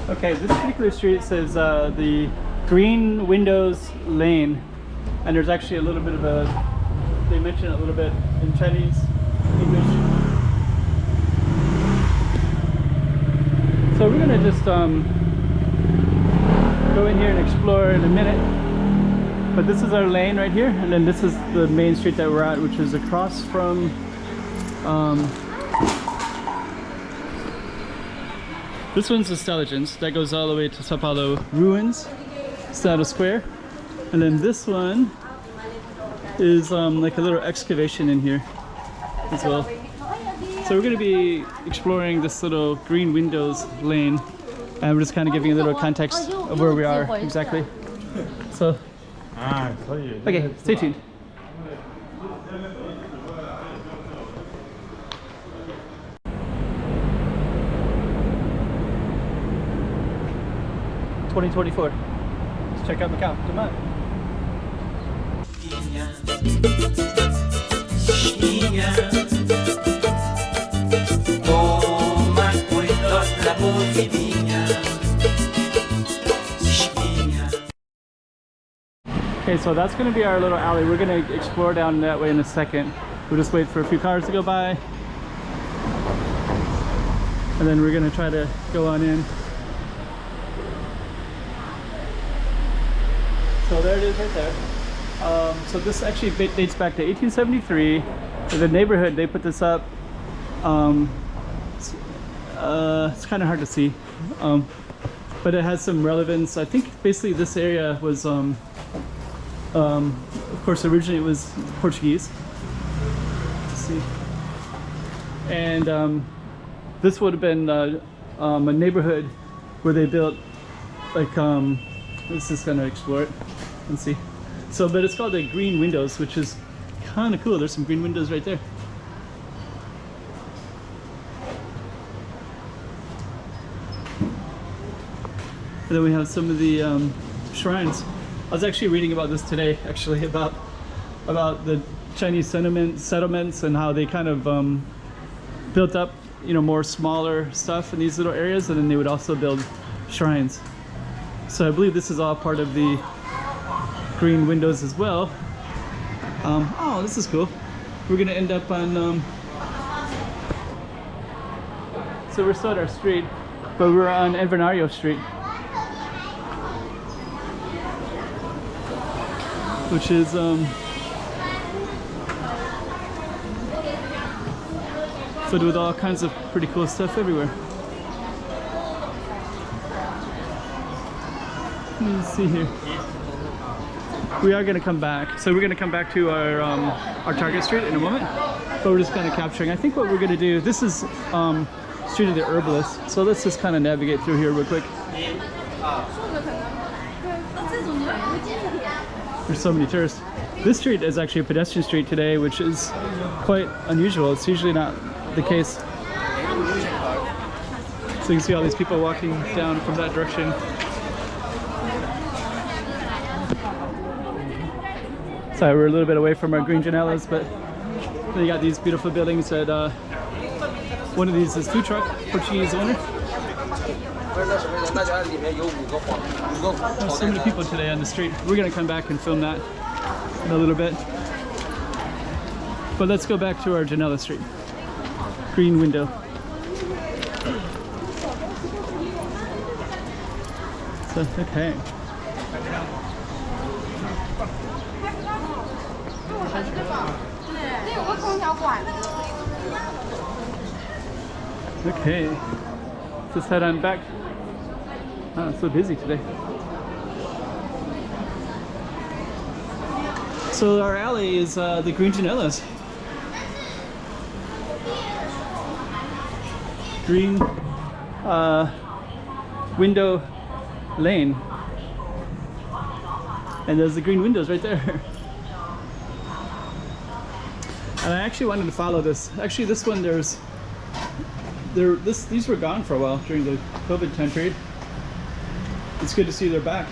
Okay, this particular street says the Green Windows Lane, and there's actually a little bit of a, they mention it a little bit in Chinese, English. So we're gonna just go in here and explore in a minute. But this is our lane right here, and then this is the main street that we're at, which is across from this one's the Stelligens, that goes all the way to Sao Paulo Ruins, Stado Square. And then this one is like a little excavation in here as well. So we're going to be exploring this little Green Windows Lane, and we're just kind of giving a little context of where we are exactly. So, okay, stay tuned. $2024. Let's check out Macau. Come on. Okay, so that's going to be our little alley. We're going to explore down that way in a second. We'll just wait for a few cars to go by, and then we're going to try to go on in. So there it is right there. So this actually dates back to 1873. The neighborhood, they put this up. It's kind of hard to see, but it has some relevance. I think basically this area was, of course, originally it was Portuguese. Let's see. And this would have been a neighborhood where they built like, let's just kind of explore it and see. So, but it's called the Green Windows, which is kind of cool. There's some green windows right there. And then we have some of the shrines. I was actually reading about this today, actually, about the Chinese settlements and how they kind of built up, you know, more smaller stuff in these little areas, and then they would also build shrines. So I believe this is all part of the Green Windows as well. Oh, this is cool. We're gonna end up on, so we're still at our street, but we're on Envernario Street, which is filled with all kinds of pretty cool stuff everywhere. Let's see here. We are going to come back. So we're going to come back to our target street in a moment, but we're just kind of capturing. I think what we're going to do, this is Street of the Herbalists. So let's just kind of navigate through here real quick. There's so many tourists. This street is actually a pedestrian street today, which is quite unusual. It's usually not the case. So you can see all these people walking down from that direction. Sorry, we're a little bit away from our green Janelas, but they got these beautiful buildings that one of these is food truck, Portuguese owner. There's so many people today on the street. We're gonna come back and film that in a little bit. But let's go back to our Janela Street. Green window. So, okay. Okay, let's head on back. Oh, it's so busy today. So our alley is the Green Janelas. Green window lane. And there's the green windows right there. And I actually wanted to follow this. Actually, this one, these were gone for a while during the COVID time period. It's good to see they're back.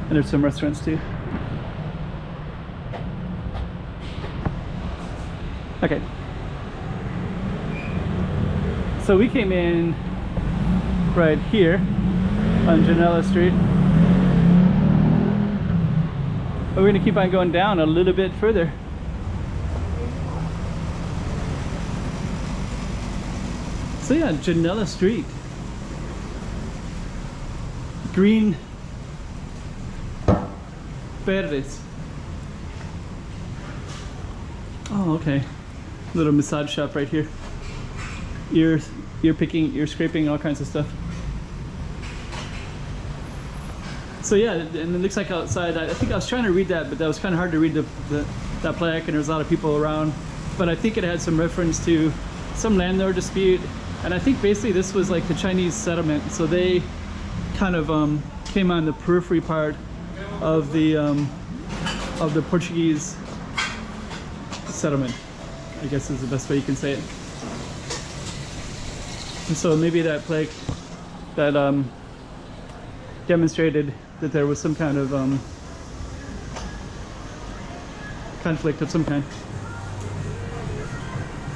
And there's some restaurants too. Okay. So we came in right here on Janelas Street. But we're gonna keep on going down a little bit further. So yeah, Janelas Street. Green Verdes. Oh, okay. Little massage shop right here. Ear picking, ear scraping, all kinds of stuff. So yeah, and it looks like outside, I think I was trying to read that, but that was kind of hard to read that plaque, and there's a lot of people around. But I think it had some reference to some landlord dispute, and I think basically this was like the Chinese settlement. So they kind of came on the periphery part of the Portuguese settlement, I guess is the best way you can say it. And so maybe that plaque that demonstrated that there was some kind of conflict of some kind.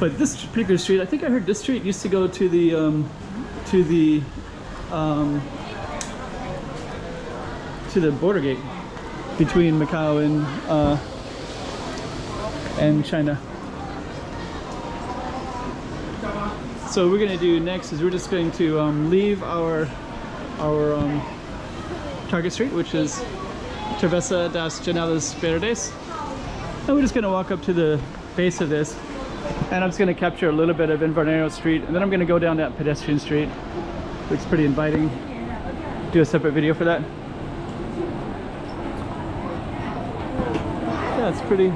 But this particular street, I think I heard this street used to go to the border gate between Macau and China. So what we're going to do next is we're just going to leave our target street, which is Travessa das Janelas Verdes, and we're just going to walk up to the base of this, and I'm just going to capture a little bit of Inverness Street, and then I'm going to go down that pedestrian street. Looks pretty inviting. Do a separate video for that. Yeah, it's pretty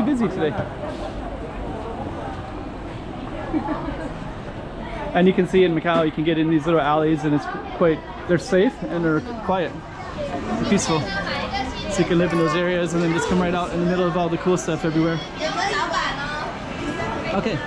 busy today. And you can see in Macau, you can get in these little alleys, and they're safe and they're quiet, they're peaceful. So you can live in those areas and then just come right out in the middle of all the cool stuff everywhere. Okay.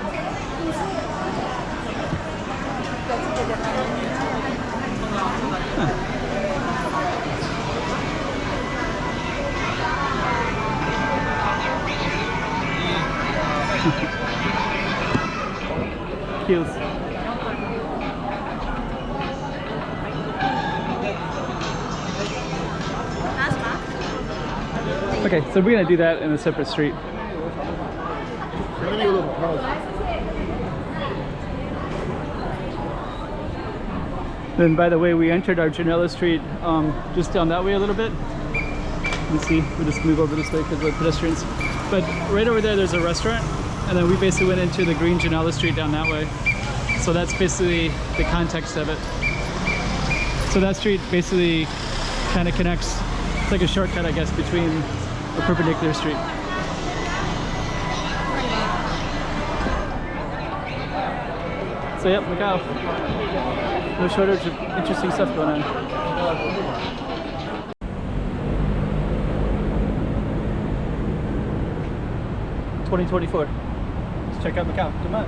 Heels. Okay, so we're gonna do that in a separate street. Then, by the way, we entered our Janelas Street just down that way a little bit. Let me see, we'll just move over this way because we're pedestrians. But right over there, there's a restaurant, and then we basically went into the green Janelas Street down that way. So that's basically the context of it. So that street basically kind of connects, it's like a shortcut, I guess, between a perpendicular street. So yep, Macau. No shortage of interesting stuff going on. 2024. Let's check out Macau. Come on.